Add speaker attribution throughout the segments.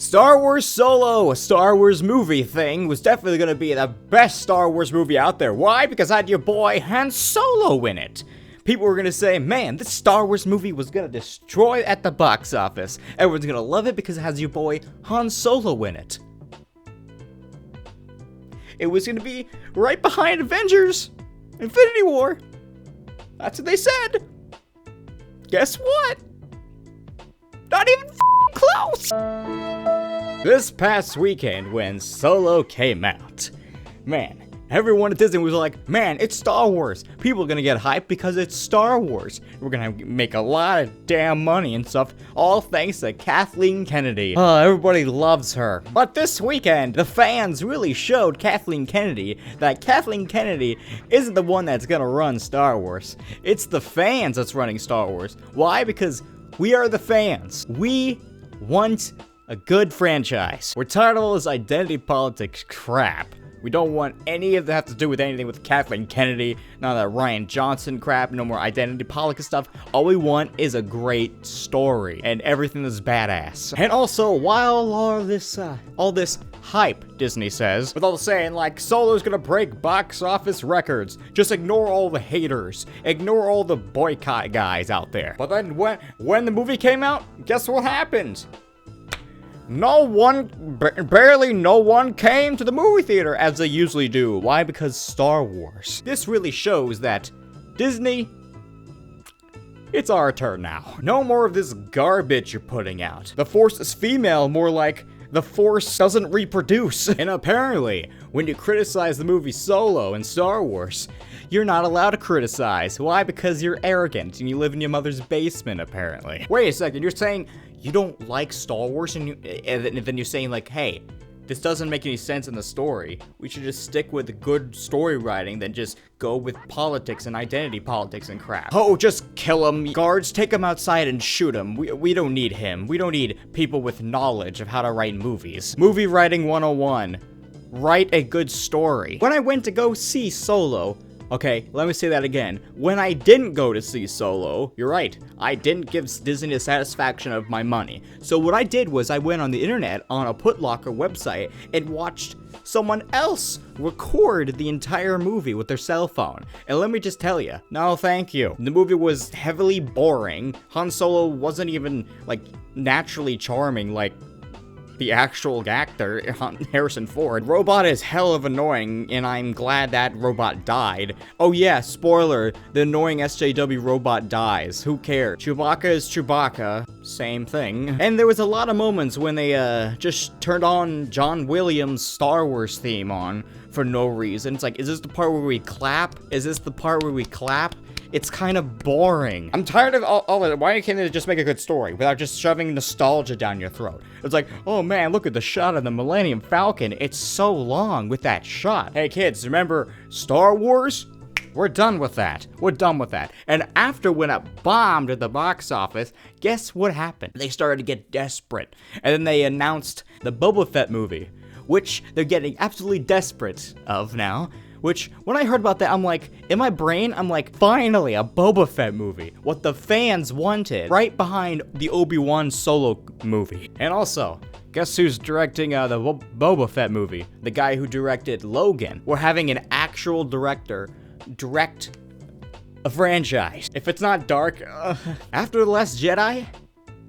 Speaker 1: Star Wars Solo, a Star Wars movie thing, was definitely going to be the best Star Wars movie out there. Why? Because I had your boy Han Solo in it. People were going to say, man, this Star Wars movie was going to destroy at the box office. Everyone's going to love it because it has your boy Han Solo in it. It was going to be right behind Avengers, Infinity War. That's what they said. Guess what? Not even close! This past weekend when Solo came out, man, everyone at Disney was like, man, it's Star Wars. People are gonna get hyped because it's Star Wars. We're gonna make a lot of damn money and stuff, all thanks to Kathleen Kennedy. Everybody loves her. But this weekend, the fans really showed Kathleen Kennedy that Kathleen Kennedy isn't the one that's gonna run Star Wars. It's the fans that's running Star Wars. Why? Because we are the fans. We want a good franchise. We're tired of all this identity politics crap. We don't want any of that have to do with anything with Kathleen Kennedy, none of that Ryan Johnson crap, no more identity politics stuff. All we want is a great story and everything that's badass. And also, while all this hype, Disney says, with all the saying like Solo's gonna break box office records, just ignore all the haters, ignore all the boycott guys out there. But then when the movie came out, guess what happened? Barely no one came to the movie theater as they usually do. Why? Because Star Wars. This really shows that Disney, it's our turn now. No more of this garbage you're putting out. The Force is female, more like the Force doesn't reproduce. And apparently, when you criticize the movie Solo and Star Wars, you're not allowed to criticize. Why? Because you're arrogant and you live in your mother's basement, apparently. Wait a second, you're saying you don't like Star Wars and then you're saying like, hey, this doesn't make any sense in the story. We should just stick with good story writing than just go with politics and identity politics and crap. Oh, just kill him. Guards, take him outside and shoot him. We don't need him. We don't need people with knowledge of how to write movies. Movie writing 101. Write a good story. When I went to go see Solo, okay, let me say that again. When I didn't go to see Solo, you're right, I didn't give Disney the satisfaction of my money. So what I did was I went on the internet on a Putlocker website and watched someone else record the entire movie with their cell phone. And let me just tell you, no thank you. The movie was heavily boring. Han Solo wasn't even, like, naturally charming like the actual actor, Harrison Ford. Robot is hell of annoying, and I'm glad that robot died. Oh yeah, spoiler, the annoying SJW robot dies. Who cares? Chewbacca is Chewbacca, same thing. And there was a lot of moments when they just turned on John Williams' Star Wars theme on for no reason. It's like, is this the part where we clap? Is this the part where we clap? It's kind of boring. I'm tired of all of it. Why can't they just make a good story without just shoving nostalgia down your throat? It's like, oh man, look at the shot of the Millennium Falcon. It's so long with that shot. Hey kids, remember Star Wars? We're done with that. We're done with that. And after when it bombed at the box office, guess what happened? They started to get desperate. And then they announced the Boba Fett movie, which they're getting absolutely desperate of now. Which, when I heard about that, I'm like, in my brain, I'm like, finally, a Boba Fett movie. What the fans wanted, right behind the Obi-Wan Solo movie. And also, guess who's directing the Boba Fett movie? The guy who directed Logan. We're having an actual director direct a franchise. If it's not dark, after The Last Jedi,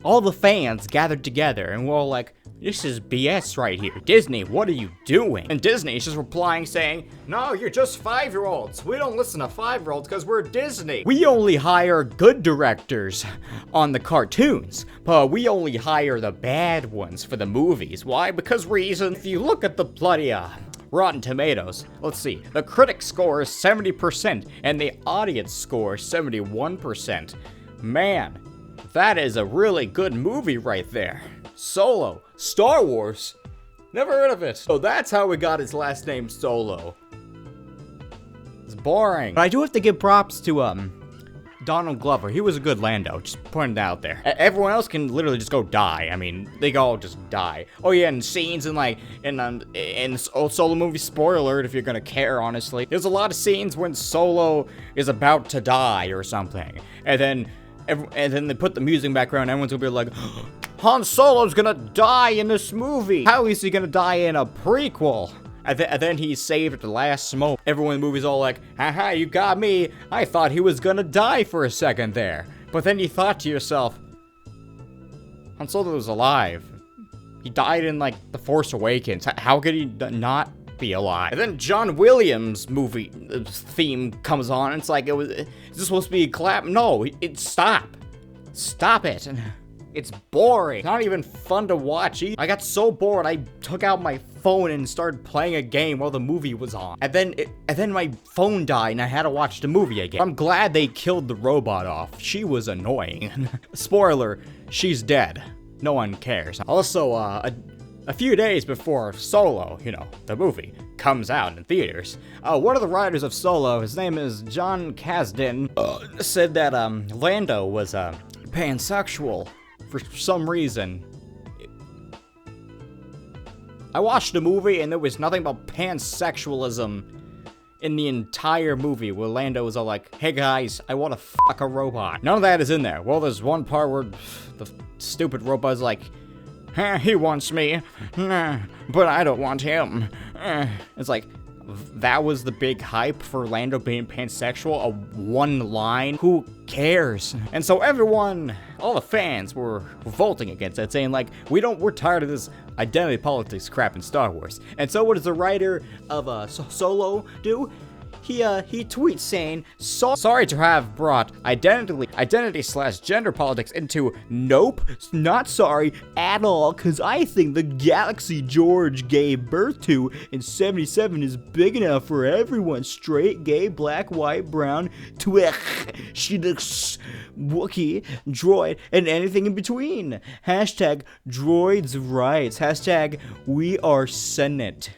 Speaker 1: all the fans gathered together and we're all like, this is BS right here. Disney, what are you doing? And Disney is just replying saying, no, you're just 5-year-olds. We don't listen to 5-year-olds because we're Disney. We only hire good directors on the cartoons, but we only hire the bad ones for the movies. Why? Because reason. If you look at the bloody Rotten Tomatoes, let's see, the critic score is 70% and the audience score is 71%. Man, that is a really good movie right there. Solo, Star Wars, never heard of it. So that's how we got his last name Solo. It's boring. But I do have to give props to Donald Glover. He was a good Lando, just putting it out there. Everyone else can literally just go die. I mean, they all just die. Oh yeah, and scenes in like, in Solo movie, spoiler alert if you're gonna care, honestly. There's a lot of scenes when Solo is about to die or something. And then they put the music background, everyone's gonna be like, Han Solo's gonna die in this movie. How is he gonna die in a prequel? And then he's saved at the last moment. Everyone in the movie's all like, haha, you got me. I thought he was gonna die for a second there. But then you thought to yourself, Han Solo was alive. He died in, like, The Force Awakens. How could he not be alive? And then John Williams' movie theme comes on, and it's like, is this supposed to be a clap? No, stop. Stop it. It's boring. It's not even fun to watch. I got so bored, I took out my phone and started playing a game while the movie was on. And then my phone died and I had to watch the movie again. I'm glad they killed the robot off. She was annoying. Spoiler, she's dead. No one cares. Also, a few days before Solo, you know, the movie, comes out in theaters, one of the writers of Solo, his name is John Kasdan, said that Lando was pansexual. For some reason. I watched the movie and there was nothing about pansexualism in the entire movie where Lando was all like, hey guys, I want to fuck a robot. None of that is in there. Well, there's one part where the stupid robot's like, he wants me, but I don't want him. It's like, that was the big hype for Lando being pansexual, a one line. Who cares? And so everyone, all the fans were revolting against it, saying like, we're tired of this identity politics crap in Star Wars. And so what does the writer of Solo do? He tweets saying, sorry to have brought identity/gender politics into nope, not sorry at all, cause I think the galaxy George gave birth to in 77 is big enough for everyone, straight, gay, black, white, brown, twig, Shidux, Wookiee, droid, and anything in between. Hashtag droids rights. Hashtag we are Senate.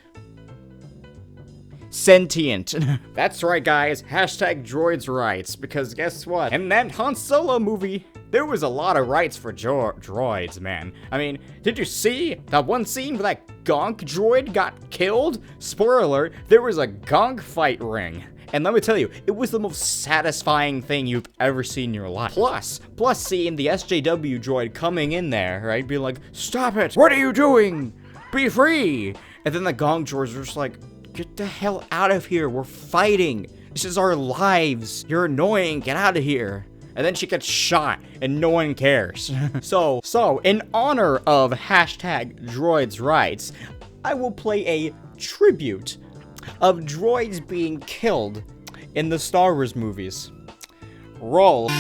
Speaker 1: Sentient. That's right, guys. Hashtag droids rights. Because guess what? In that Han Solo movie, there was a lot of rights for droids, man. I mean, did you see that one scene where that gonk droid got killed? Spoiler alert, there was a gonk fight ring. And let me tell you, it was the most satisfying thing you've ever seen in your life. Plus seeing the SJW droid coming in there, right? Being like, stop it! What are you doing? Be free! And then the gonk droids were just like, get the hell out of here. We're fighting. This is our lives. You're annoying. Get out of here. And then she gets shot and no one cares. So in honor of hashtag droids rights, I will play a tribute of droids being killed in the Star Wars movies. Roll.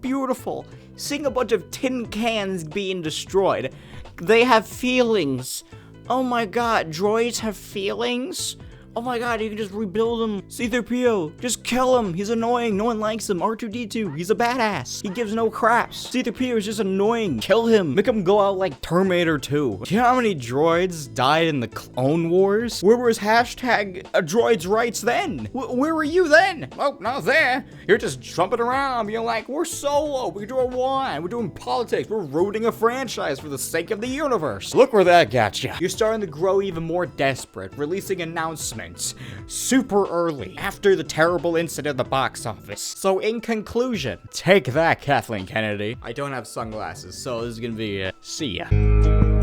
Speaker 1: Beautiful. Seeing a bunch of tin cans being destroyed. They have feelings. Oh my god, droids have feelings? Oh my god, you can just rebuild him. C-3PO, just kill him. He's annoying. No one likes him. R2-D2, he's a badass. He gives no craps. C-3PO is just annoying. Kill him. Make him go out like Terminator 2. Do you know how many droids died in the Clone Wars? Where was hashtag droids rights then? Where were you then? Oh, not there. You're just jumping around. You're like, we're Solo. We're doing wine. We're doing politics. We're rooting a franchise for the sake of the universe. Look where that got you. You're starting to grow even more desperate, releasing announcements super early after the terrible incident at the box office. So in conclusion, take that, Kathleen Kennedy. I don't have sunglasses, so this is gonna be see ya.